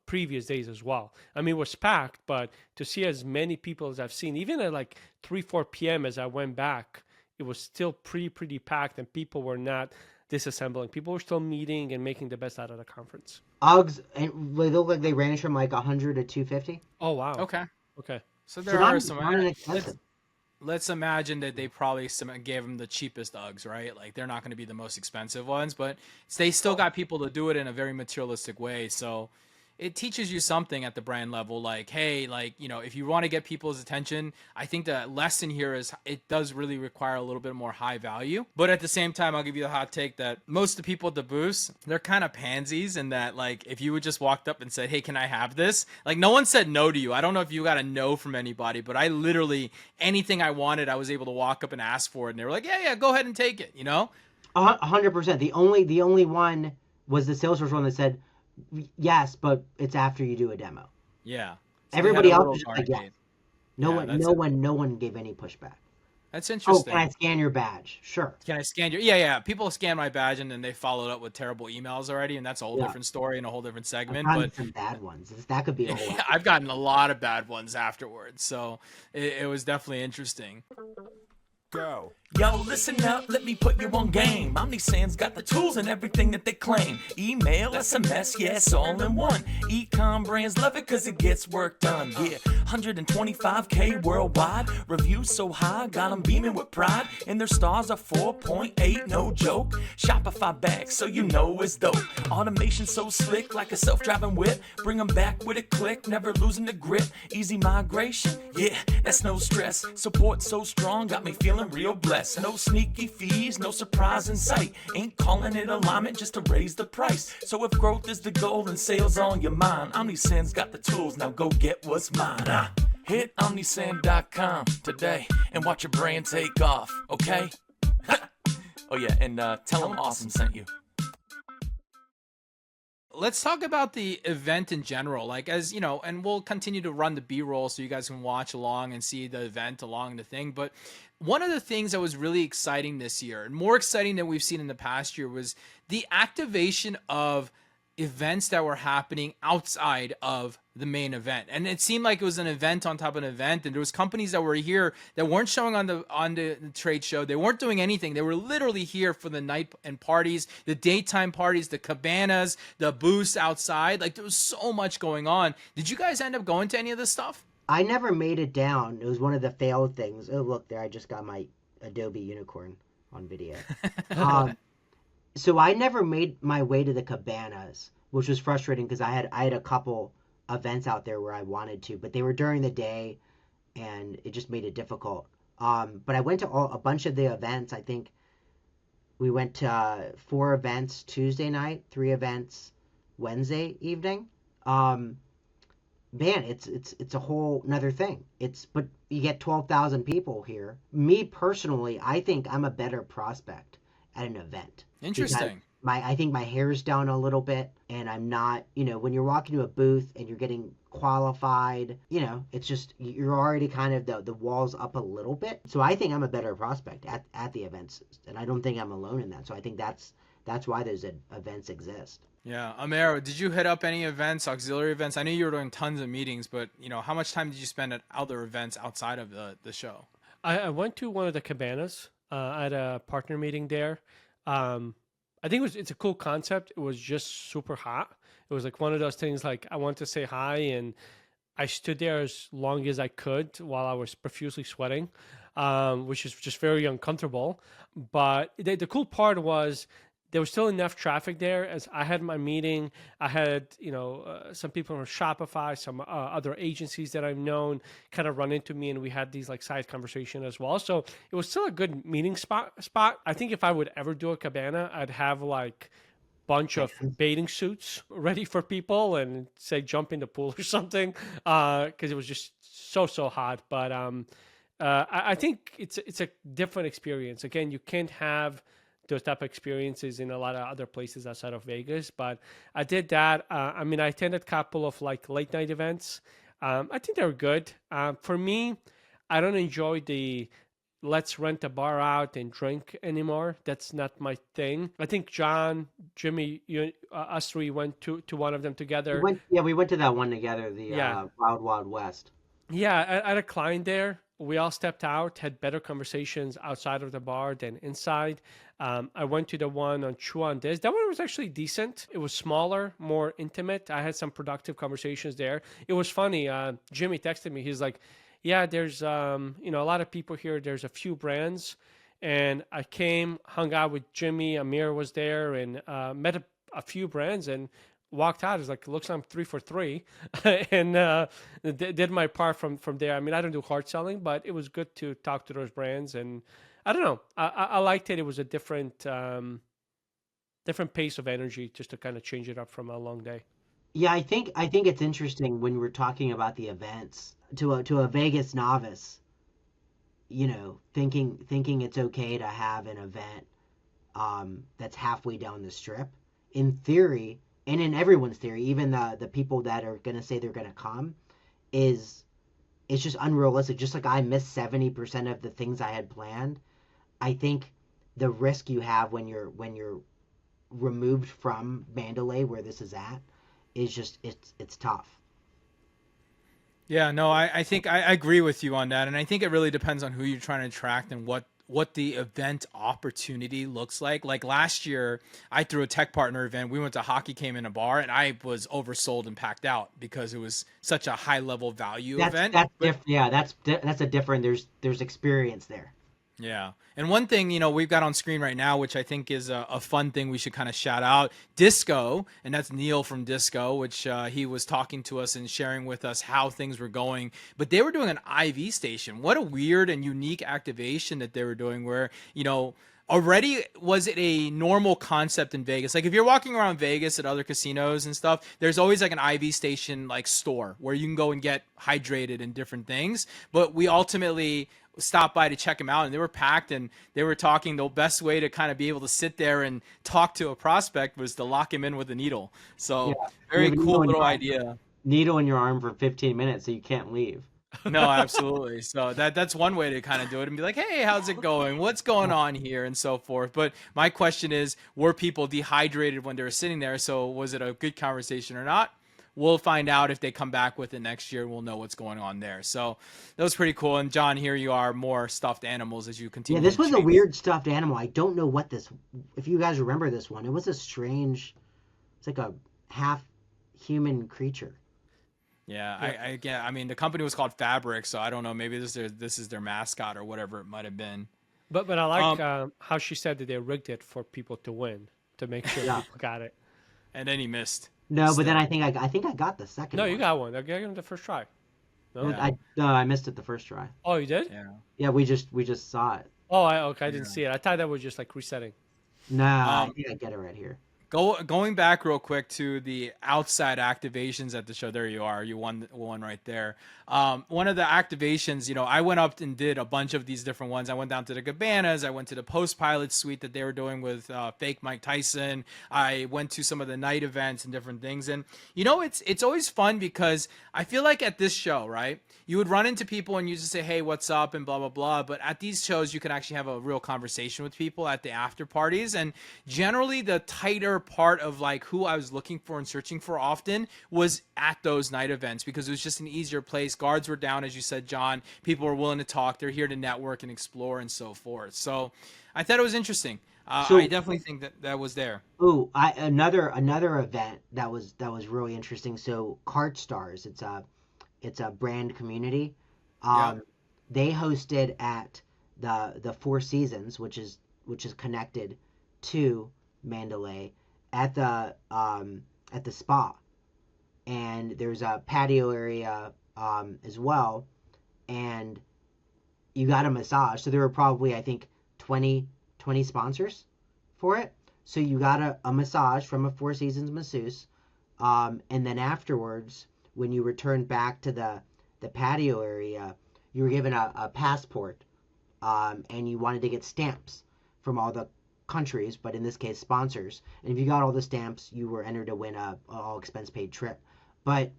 previous days as well. I mean, it was packed, but to see as many people as I've seen, even at like 3-4 p.m. as I went back, it was still pretty packed, and people were not disassembling. People were still meeting and making the best out of the conference.
Uggs, they look like they range from like 100 to 250.
Oh wow.
Okay.
So there are some.
Let's imagine that they probably gave them the cheapest Uggs, right? Like they're not going to be the most expensive ones, but they still got people to do it in a very materialistic way. So it teaches you something at the brand level. Like, hey, if you want to get people's attention, I think the lesson here is it does really require a little bit more high value. But at the same time, I'll give you the hot take that most of the people at the booths, they're kind of pansies in that, if you would just walked up and said, hey, can I have this? No one said no to you. I don't know if you got a no from anybody, but I literally, anything I wanted, I was able to walk up and ask for it. And they were like, yeah, go ahead and take it,
100%. The only one was the Salesforce one that said, yes, but it's after you do a demo.
Yeah.
So everybody else was just like, yeah. No one gave any pushback.
That's
Oh, can
interesting.
I scan your badge? Sure.
Can I scan your? Yeah. People scan my badge and then they followed up with terrible emails already, and that's a whole
Yeah.
different story and a whole different
I've
segment.
gotten
But
some bad ones. That could be a whole
I've
episode.
gotten a lot of bad ones afterwards, so it was definitely interesting.
Go. Yo, listen up, let me put you on game. OmniSend's got the tools and everything that they claim. Email, SMS, yes, all in one. Ecom brands love it cause it gets work done. Yeah, 125K worldwide. Reviews so high, got them beaming with pride. And their stars are 4.8, no joke. Shopify back, so you know it's dope. Automation so slick, like a self-driving whip. Bring them back with a click, never losing the grip. Easy migration, yeah, that's no stress. Support so strong, got me feeling real blessed. No sneaky fees, no surprise in sight. Ain't calling it alignment just to raise the price. So if growth is the goal and sales on your mind, OmniSend's got the tools, now go get what's mine. Hit omnisend.com today and watch your brand take off, okay? Oh yeah, and tell them Awesome sent you.
Let's talk about the event in general. Like, as you know, and we'll continue to run the B-roll so you guys can watch along and see the event along the thing. But one of the things that was really exciting this year, and more exciting than we've seen in the past year, was the activation of events that were happening outside of the main event. And it seemed like it was an event on top of an event, and there was companies that were here that weren't showing on the trade show. They weren't doing anything. They were literally here for the night and parties, the daytime parties, the cabanas, the booths outside. Like, there was so much going on. Did you guys end up going to any of this stuff?
I never made it down. It was one of the failed things. Oh, look there. I just got my Adobe unicorn on video. So I never made my way to the cabanas, which was frustrating because I had a couple events out there where I wanted to, but they were during the day, and it just made it difficult. But I went to a bunch of the events. I think we went to 4 events Tuesday night, 3 events Wednesday evening. Man, it's a whole another thing. But you get 12,000 people here. Me personally, I think I'm a better prospect at an event.
Interesting.
I think my hair's down a little bit, and I'm not, when you're walking to a booth and you're getting qualified, it's just, you're already kind of the walls up a little bit. So I think I'm a better prospect at the events, and I don't think I'm alone in that. So I think that's why those events exist.
Yeah. Amir, did you hit up any events, auxiliary events? I know you were doing tons of meetings, but how much time did you spend at other events outside of the show?
I went to one of the cabanas. I had a partner meeting there. I think it's a cool concept. It was just super hot. It was like one of those things like I want to say hi, and I stood there as long as I could while I was profusely sweating, which is just very uncomfortable. But the cool part was there was still enough traffic there. As I had my meeting, I had some people from Shopify, some other agencies that I've known kind of run into me, and we had these like side conversation as well. So it was still a good meeting spot. I think if I would ever do a cabana, I'd have like bunch of bathing suits ready for people and say jump in the pool or something, because it was just so hot. But I think it's a different experience. Again, you can't have those type of experiences in a lot of other places outside of Vegas, but I did that. I attended a couple of like late night events. I think they were good. For me, I don't enjoy the let's rent a bar out and drink anymore. That's not my thing. I think John, Jimmy, us three went to one of them together.
We went to that one together, the Wild Wild West.
Yeah, I had a client there. We all stepped out, had better conversations outside of the bar than inside. I went to the one on Chuan Des. That one was actually decent. It was smaller, more intimate. I had some productive conversations there. It was funny. Jimmy texted me. He's like, yeah, there's a lot of people here. There's a few brands. And I came, hung out with Jimmy. Amir was there, and met a few brands and walked out. It's like, looks like I'm 3 for 3 and did my part from there. I don't do hard selling, but it was good to talk to those brands. And I don't know, I liked it. It was a different pace of energy, just to kind of change it up from a long day.
Yeah, I think it's interesting when we're talking about the events to a Vegas novice, thinking it's okay to have an event that's halfway down the strip. In theory, and in everyone's theory, even the people that are going to say they're going to come, is it's just unrealistic. Just like I missed 70% of the things I had planned. I think the risk you have when you're removed from Mandalay, where this is at, is just it's tough.
Yeah, no, I think I agree with you on that. And I think it really depends on who you're trying to attract and what the event opportunity looks like. Like last year, I threw a tech partner event. We went to Hockey Came in a Bar, and I was oversold and packed out because it was such a high level value event.
Yeah, that's a different. There's experience there.
Yeah. And one thing, we've got on screen right now, which I think is a fun thing we should kind of shout out, Disco, and that's Neil from Disco, which he was talking to us and sharing with us how things were going. But they were doing an IV station. What a weird and unique activation that they were doing where, already was it a normal concept in Vegas? Like if you're walking around Vegas at other casinos and stuff, there's always like an IV station like store where you can go and get hydrated and different things. But we ultimately stopped by to check them out, and they were packed, and they were talking the best way to kind of be able to sit there and talk to a prospect was to lock him in with a needle. So very cool little idea.
Needle in your arm for 15 minutes so you can't leave.
No, absolutely. So that's one way to kind of do it and be like, hey, how's it going? What's going on here? And so forth. But my question is, were people dehydrated when they were sitting there? So was it a good conversation or not? We'll find out if they come back with it next year. We'll know what's going on there. So that was pretty cool. And John, here you are, more stuffed animals as you continue.
Yeah, this was a weird stuffed animal. I don't know what this, if you guys remember this one, it was a strange, it's like a half human creature.
Yeah, I mean, the company was called Fabric, so I don't know. Maybe this is their mascot or whatever it might have been.
But I like how she said that they rigged it for people to win, to make sure people got it.
And then he missed.
No, but then I think I got the second.
No,
one.
you got one. I got it the first try.
No, I missed it the first try.
Oh, you did?
Yeah.
Yeah, we just saw it.
Oh, I didn't see it. I thought that was just like resetting.
No, I think I get it right here.
Going back real quick to the outside activations at the show. There you are. You won one right there. One of the activations, I went up and did a bunch of these different ones. I went down to the Cabanas. I went to the post-pilot suite that they were doing with fake Mike Tyson. I went to some of the night events and different things. And, it's always fun because I feel like at this show, right, you would run into people and you just say, hey, what's up, and blah, blah, blah. But at these shows, you can actually have a real conversation with people at the after parties. And generally, the tighter part of like who I was looking for and searching for often was at those night events because it was just an easier place. Guards were down, as you said, John. People were willing to talk. They're here to network and explore and so forth. So I thought it was interesting. I definitely think that was there.
Ooh, another event that was really interesting. So Kart Stars, it's a brand community. They hosted at the Four Seasons, which is connected to Mandalay, at the spa, and there's a patio area as well, and you got a massage. So there were probably, I think, 20 sponsors for it. So you got a massage from a Four Seasons masseuse, and then afterwards, when you returned back to the patio area, you were given a passport, and you wanted to get stamps from all the countries, but in this case sponsors. And if you got all the stamps, you were entered to win a all expense paid trip. But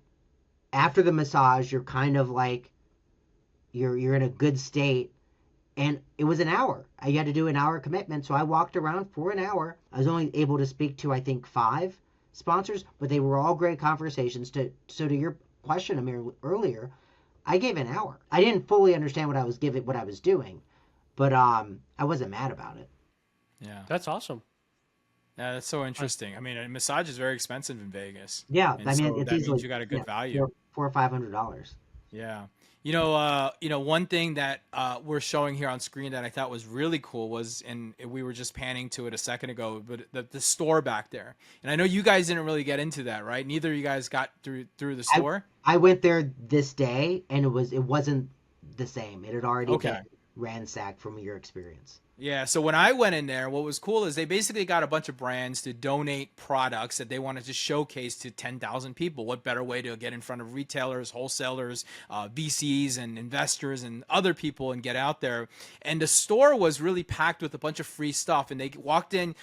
after the massage, you're kind of like you're in a good state, and it was an hour. You had to do an hour commitment, so I walked around for an hour. I was only able to speak to, I think, 5 sponsors, but they were all great conversations. So to your question, Amir, earlier, I gave an hour. I didn't fully understand what I was doing, but I wasn't mad about it.
Yeah,
that's awesome.
Yeah, that's so interesting. I mean, a massage is very expensive in Vegas.
Yeah,
and so that means you got a good value.
$400 or $500.
Yeah. One thing that we're showing here on screen that I thought was really cool was, and we were just panning to it a second ago, but the store back there. And I know you guys didn't really get into that, right? Neither of you guys got through the store.
I went there this day, and it wasn't the same. It had already been ransacked from your experience.
Yeah, so when I went in there, what was cool is they basically got a bunch of brands to donate products that they wanted to showcase to 10,000 people. What better way to get in front of retailers, wholesalers, VCs, and investors, and other people and get out there? And the store was really packed with a bunch of free stuff. And you walked in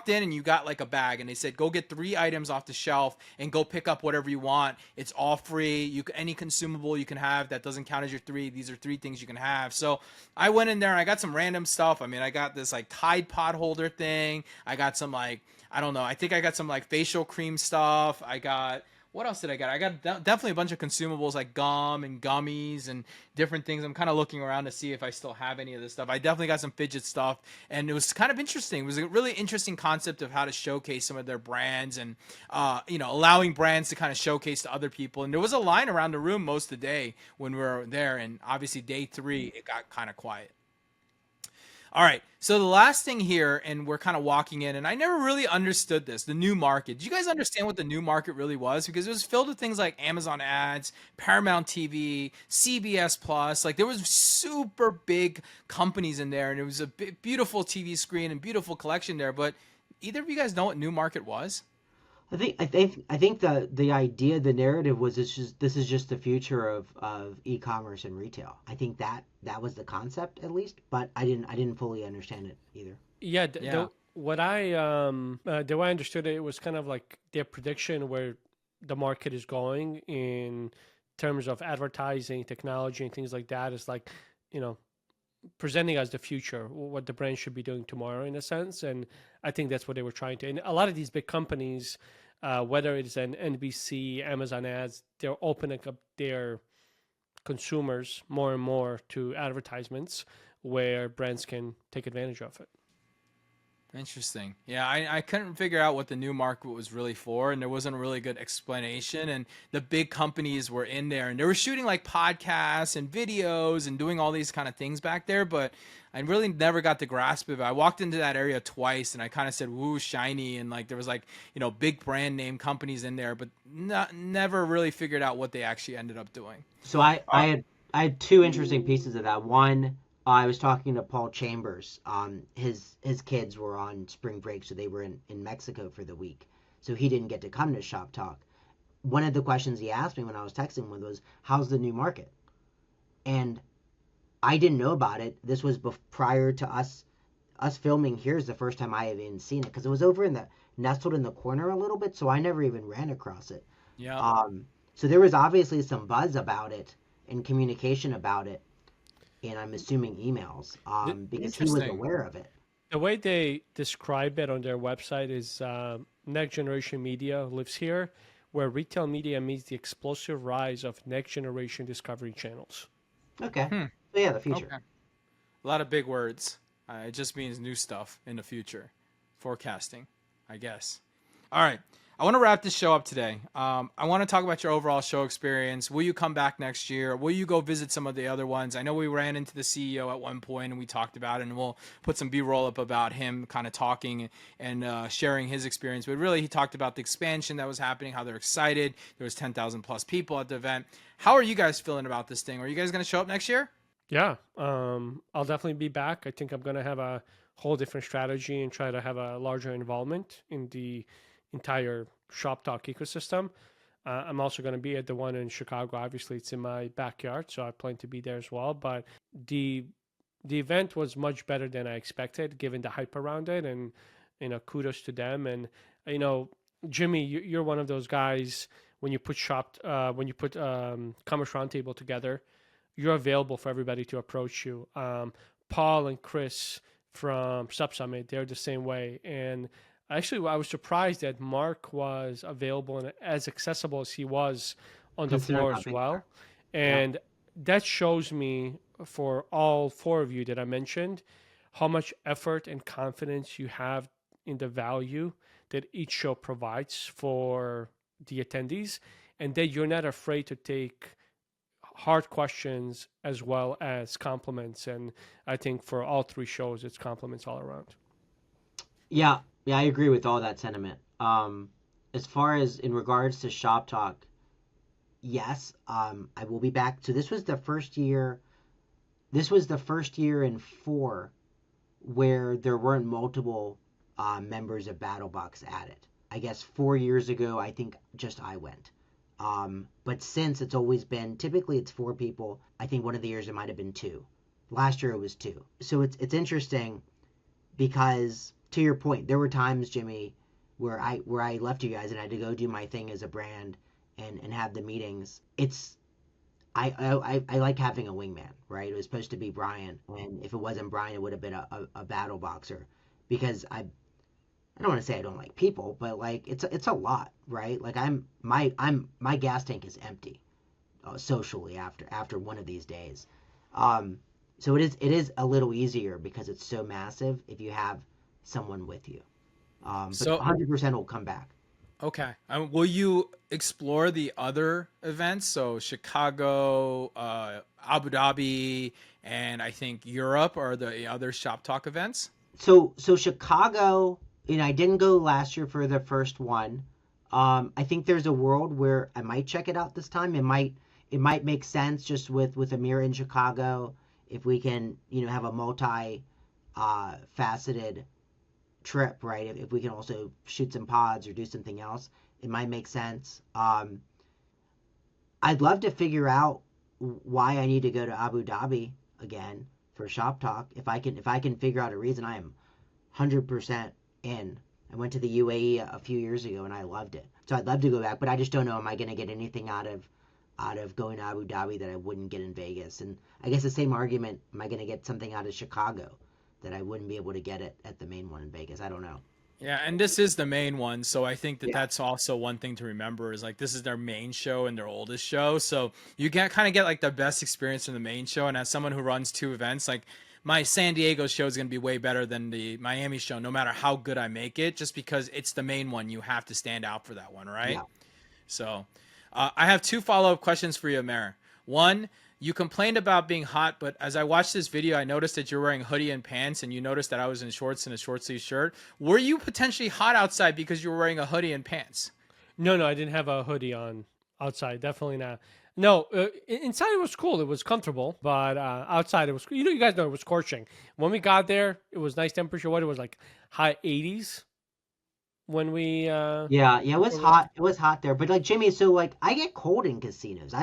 and you got like a bag, and they said, go get 3 items off the shelf and go pick up whatever you want. It's all free. Any consumable you can have that doesn't count as your 3. These are 3 things you can have. So I went in there and I got some random stuff. I mean, I got this like Tide Pod holder thing. I got some like, I don't know. I think I got some like facial cream stuff. What else did I get? I got definitely a bunch of consumables like gum and gummies and different things. I'm kind of looking around to see if I still have any of this stuff. I definitely got some fidget stuff, and it was kind of interesting. It was a really interesting concept of how to showcase some of their brands and, allowing brands to kind of showcase to other people. And there was a line around the room most of the day when we were there. And obviously day 3, it got kind of quiet. All right, so the last thing here, and we're kind of walking in, and I never really understood this, the new market. Do you guys understand what the new market really was? Because it was filled with things like Amazon ads, Paramount TV, CBS Plus. Like there was super big companies in there, and it was a beautiful TV screen and beautiful collection there. But either of you guys know what new market was?
I think the idea, the narrative was this is just the future of e-commerce and retail. I think that was the concept at least, but I didn't fully understand it either.
Yeah, the way I understood it, it was kind of like their prediction where the market is going in terms of advertising, technology, and things like that. Is like, presenting as the future, what the brand should be doing tomorrow in a sense. And I think that's what they were trying to. And a lot of these big companies, whether it's an NBC, Amazon ads, they're opening up their consumers more and more to advertisements where brands can take advantage of it.
Interesting. Yeah, I couldn't figure out what the new market was really for, and there wasn't a really good explanation. And the big companies were in there, and they were shooting like podcasts and videos and doing all these kind of things back there, but I really never got the grasp of it. I walked into that area twice, and I kind of said, woo, shiny, and like there was like, big brand name companies in there, but never really figured out what they actually ended up doing.
So I had 2 interesting pieces of that. One, I was talking to Paul Chambers. His kids were on spring break, so they were in Mexico for the week. So he didn't get to come to Shop Talk. One of the questions he asked me when I was texting him was, how's the new market? And I didn't know about it. This was prior to us filming. Here's the first time I had even seen it, because it was over nestled in the corner a little bit, so I never even ran across it.
Yeah.
So there was obviously some buzz about it and communication about it. And I'm assuming emails, because he was aware of it.
The way they describe it on their website is next generation media lives here, where retail media meets the explosive rise of next generation discovery channels.
Okay. So yeah, the future.
Okay. A lot of big words. It just means new stuff in the future. Forecasting, I guess. All right. I want to wrap this show up today. I want to talk about your overall show experience. Will you come back next year? Will you go visit some of the other ones? I know we ran into the CEO at one point and we talked about it, and we'll put some B-roll up about him kind of talking and sharing his experience. But really, he talked about the expansion that was happening, how they're excited. There was 10,000 plus people at the event. How are you guys feeling about this thing? Are you guys going to show up next year?
Yeah, I'll definitely be back. I think I'm going to have a whole different strategy and try to have a larger involvement in the entire ShopTalk ecosystem. I'm also going to be at the one in Chicago. Obviously, it's in my backyard, so I plan to be there as well. But the event was much better than I expected, given the hype around it, and kudos to them. And Jimmy, you're one of those guys. When you put Commerce Roundtable together, you're available for everybody to approach you. Paul and Chris from Sub Summit, they're the same way. And actually, I was surprised that Mark was available and as accessible as he was on the floor as well. And that shows me, for all 4 of you that I mentioned, how much effort and confidence you have in the value that each show provides for the attendees, and that you're not afraid to take hard questions as well as compliments. And I think for all 3 shows, it's compliments all around.
Yeah, I agree with all that sentiment. As far as in regards to Shop Talk, yes, I will be back. So this was the first year in 4 where there weren't multiple members of BattleBox at it. I guess 4 years ago, I think just I went. But since it's always been, typically it's 4 people. I think one of the years it might have been 2. Last year it was 2. So it's interesting because, to your point, there were times, Jimmy, where I left you guys and I had to go do my thing as a brand and have the meetings. I like having a wingman, right? It was supposed to be Brian, and if it wasn't Brian, it would have been a battle boxer, because I don't want to say I don't like people, but like it's a lot, right? Like my gas tank is empty socially after one of these days. So it is a little easier because it's so massive if you have someone with you. But
So
100% will come back.
okay. Will you explore the other events? So Chicago, Abu Dhabi, and I think Europe are the other Shop Talk events.
So Chicago, I didn't go last year for the first one. I think there's a world where I might check it out this time. It might make sense just with Amir in Chicago, if we can, have a faceted trip, right? If we can also shoot some pods or do something else, it might make sense. I'd love to figure out why I need to go to Abu Dhabi again for Shop Talk. If I can figure out a reason, I am 100% in. I went to the UAE a few years ago and I loved it. So I'd love to go back, but I just don't know, am I going to get anything out of going to Abu Dhabi that I wouldn't get in Vegas? And I guess the same argument, am I going to get something out of Chicago that I wouldn't be able to get it at the main one in Vegas? I don't know.
Yeah, and this is the main one, so I think that's also one thing to remember, is like this is their main show and their oldest show, so you kind of get like the best experience from the main show. And as someone who runs 2 events, like my San Diego show is going to be way better than the Miami show, no matter how good I make it, just because it's the main one. You have to stand out for that one, right?
Yeah.
So I have 2 follow-up questions for you, Amir. One, you complained about being hot, but as I watched this video, I noticed that you're wearing a hoodie and pants, and you noticed that I was in shorts and a short sleeve shirt. Were you potentially hot outside because you were wearing a hoodie and pants?
No, I didn't have a hoodie on outside. Definitely not. No, inside it was cool. It was comfortable, but outside it was, you guys know it was scorching. When we got there, it was nice temperature. What, it was like high 80s when we
Yeah, it was hot. It was hot there. But like, Jimmy, so like I get cold in casinos.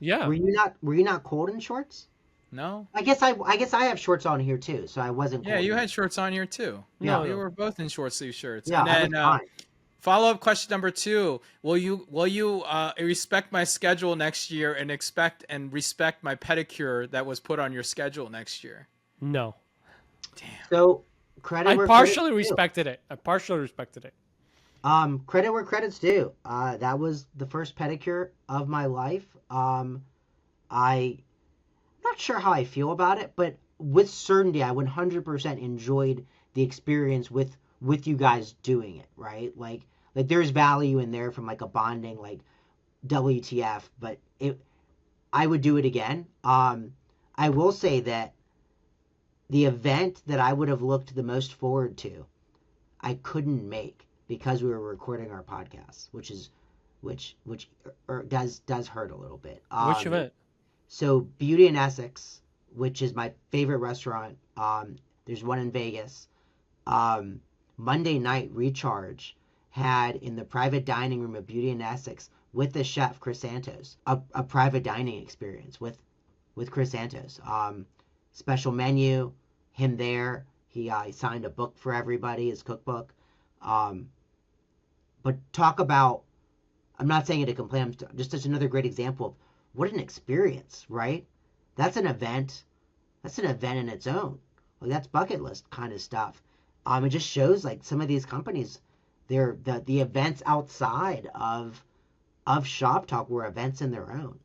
yeah.
Were you not cold in shorts?
No.
I guess I have shorts on here too, so I wasn't cold.
Yeah, you had shorts on here too.
Yeah.
We were both in short sleeve shirts.
Yeah,
And
I
then
was fine.
follow-up question number 2, will you respect my schedule next year and respect my pedicure that was put on your schedule next year?
No.
Damn.
So
I partially respected it.
Credit where credit's due. That was the first pedicure of my life. I'm not sure how I feel about it, but with certainty, I 100% enjoyed the experience with you guys doing it, right? Like there's value in there from like a bonding, like WTF, but I would do it again. I will say that the event that I would have looked the most forward to, I couldn't make because we were recording our podcast, which does hurt a little bit.
Which event?
So Beauty in Essex, which is my favorite restaurant. There's one in Vegas. Monday night Recharge had in the private dining room of Beauty in Essex with the chef Chris Santos a private dining experience with Chris Santos. Special menu, him there. He signed a book for everybody, his cookbook. But talk about, I'm not saying it to complain, just as another great example of what an experience, right? That's an event. That's an event in its own. Like that's bucket list kind of stuff. It just shows like some of these companies, the events outside of Shop Talk were events in their own.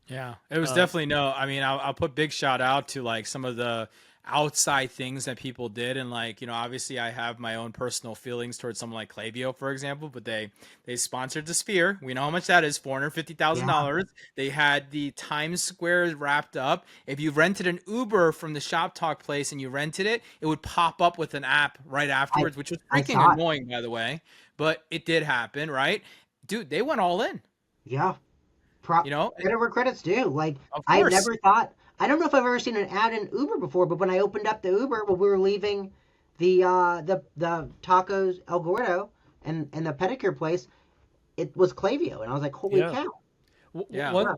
Yeah, it was definitely I'll put big shout out to like some of the outside things that people did. And like, obviously I have my own personal feelings towards someone like Klaviyo, for example, but they sponsored the Sphere. We know how much that is, $450,000. Yeah. They had the Times Square wrapped up. If you rented an Uber from the Shop Talk place and you rented it, it would pop up with an app right afterwards, which was freaking annoying, by the way, but it did happen, right? Dude, they went all in.
Yeah. Credit where credit's due. Like I I don't know if I've ever seen an ad in Uber before, but when I opened up the Uber when we were leaving the tacos El Gordo and the pedicure place, it was Clavio, and I was like, holy
Yeah.
cow!
Yeah.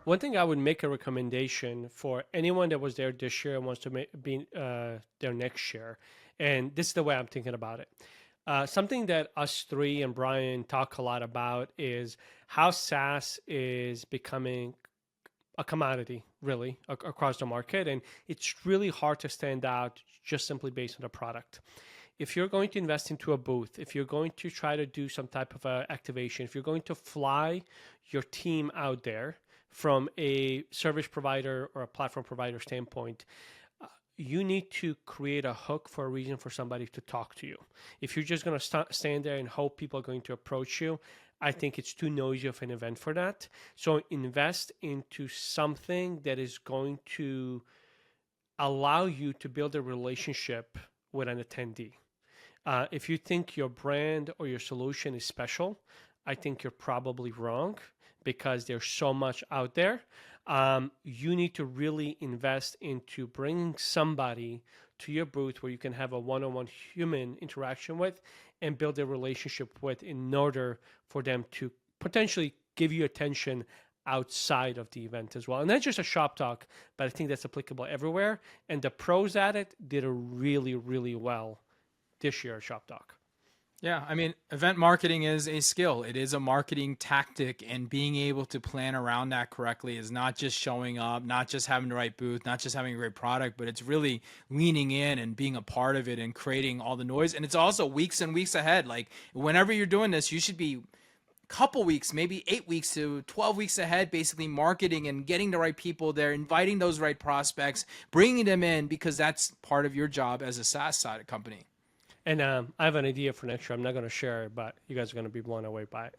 One thing I would make a recommendation for anyone that was there this year and wants to be there next year, and this is the way I'm thinking about it. Something that us three and Brian talk a lot about is how SaaS is becoming a commodity, really, across the market, and it's really hard to stand out just simply based on the product. If you're going to invest into a booth, if you're going to try to do some type of activation, if you're going to fly your team out there from a service provider or a platform provider standpoint, you need to create a hook for a reason for somebody to talk to you. If you're just going to stand there and hope people are going to approach you, I think it's too noisy of an event for that. So invest into something that is going to allow you to build a relationship with an attendee. If you think your brand or your solution is special, I think you're probably wrong because there's so much out there. You need to really invest into bringing somebody to your booth where you can have a one-on-one human interaction with and build a relationship with in order for them to potentially give you attention outside of the event as well. And that's just a shop talk, but I think that's applicable everywhere. And the pros at it did a really, really well this year at Shop Talk.
Yeah, I mean, event marketing is a skill. It is a marketing tactic, and being able to plan around that correctly is not just showing up, not just having the right booth, not just having a great product, but it's really leaning in and being a part of it and creating all the noise. And it's also weeks and weeks ahead. Like whenever you're doing this, you should be couple weeks, maybe 8 weeks to 12 weeks ahead, basically marketing and getting the right people there, inviting those right prospects, bringing them in, because that's part of your job as a SaaS side company.
And I have an idea for next year. I'm not going to share it, but you guys are going to be blown away by it.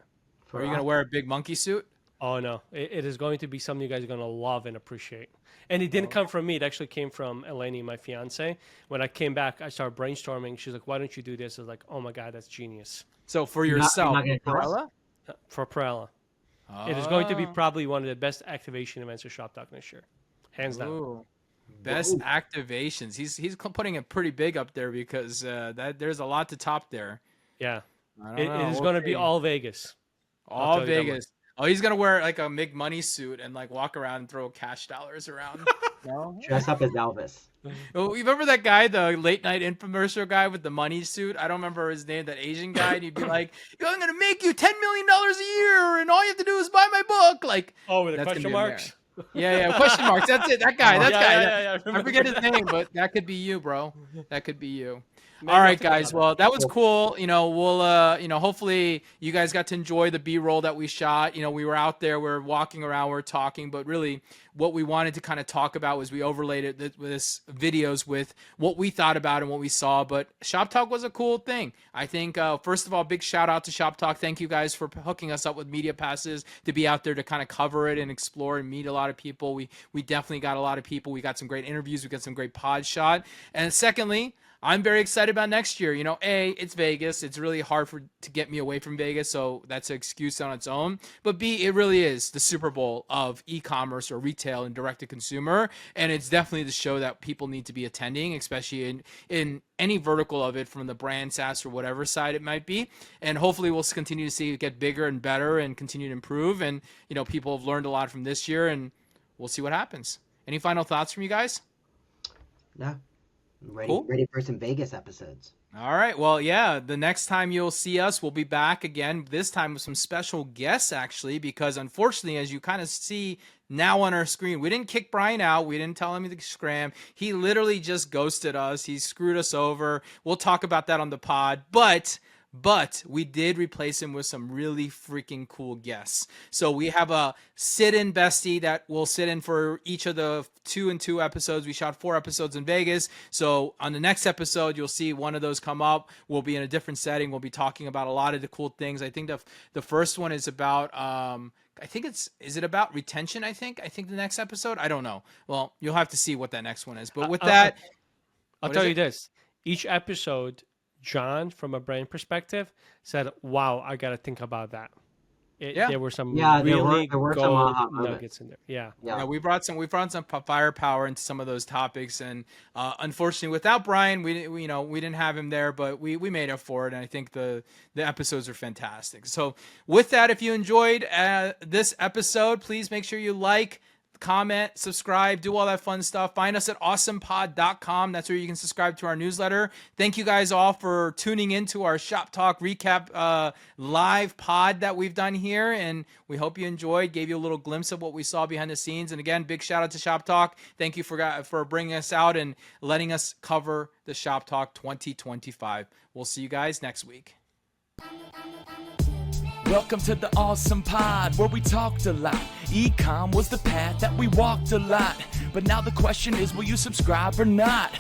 Are you going to wear a big monkey suit?
Oh, no. It is going to be something you guys are going to love and appreciate. And it didn't come from me. It actually came from Eleni, my fiance. When I came back, I started brainstorming. She's like, why don't you do this? I was like, oh, my God, that's genius.
So for yourself,
for Perella. It is going to be probably one of the best activation events of Shop Talk next year. Hands down.
Ooh. Best activations. He's putting it pretty big up there because that there's a lot to top there.
Yeah, it is going to be all Vegas.
All Vegas. Oh, he's gonna wear like a Big Money suit and like walk around and throw cash dollars around.
No? Dress up as Elvis.
Oh, you remember that guy, the late night infomercial guy with the money suit? I don't remember his name. That Asian guy. And he'd be like, "I'm gonna make you $10 million a year, and all you have to do is buy my book." Like,
with the question marks.
Yeah, question marks. That's it. That guy.
Yeah,
I forget his name, but that could be you, bro. That could be you. All right, guys. Well, that was cool. We'll, hopefully you guys got to enjoy the B-roll that we shot. We were out there, we're walking around, we're talking, but really what we wanted to kind of talk about was we overlaid it with this videos with what we thought about and what we saw. But Shop Talk was a cool thing. I think, first of all, big shout out to Shop Talk. Thank you guys for hooking us up with media passes to be out there to kind of cover it and explore and meet a lot of people. We definitely got a lot of people. We got some great interviews. We got some great pods shot. And secondly, I'm very excited about next year. A, it's Vegas. It's really hard to get me away from Vegas, so that's an excuse on its own. But B, it really is the Super Bowl of e-commerce or retail and direct-to-consumer, and it's definitely the show that people need to be attending, especially in any vertical of it, from the brand, SaaS, or whatever side it might be. And hopefully we'll continue to see it get bigger and better and continue to improve. And, people have learned a lot from this year, and we'll see what happens. Any final thoughts from you guys?
No. Ready for some Vegas episodes.
All right. Well, yeah, the next time you'll see us, we'll be back again, this time with some special guests, actually, because unfortunately, as you kind of see now on our screen, we didn't kick Brian out. We didn't tell him to scram. He literally just ghosted us. He screwed us over. We'll talk about that on the pod, but we did replace him with some really freaking cool guests. So we have a sit-in bestie that will sit in for each of the 2 and 2 episodes. We shot 4 episodes in Vegas. So on the next episode, you'll see one of those come up. We'll be in a different setting. We'll be talking about a lot of the cool things. I think the first one is about, is it about retention? I think the next episode, I don't know. Well, you'll have to see what that next one is. But with that,
I'll tell you this, each episode, John, from a brand perspective, said, wow, I got to think about that. There were some
there
really
were some
gold
aha
nuggets in there.
Yeah, we brought some firepower into some of those topics, and unfortunately, without Brian, we didn't have him there, but we made up for it, and I think the episodes are fantastic. So with that, if you enjoyed this episode, please make sure you like, comment, subscribe, do all that fun stuff. Find us at asompod.com. That's where you can subscribe to our newsletter. Thank you guys all for tuning into our Shop Talk recap live pod that we've done here, and we hope you enjoyed, gave you a little glimpse of what we saw behind the scenes. And again, big shout out to Shop Talk. Thank you for bringing us out and letting us cover the Shop Talk 2025. We'll see you guys next week.
Welcome to the Awesome Pod, where we talked a lot. Ecom was the path that we walked a lot. But now the question is, will you subscribe or not?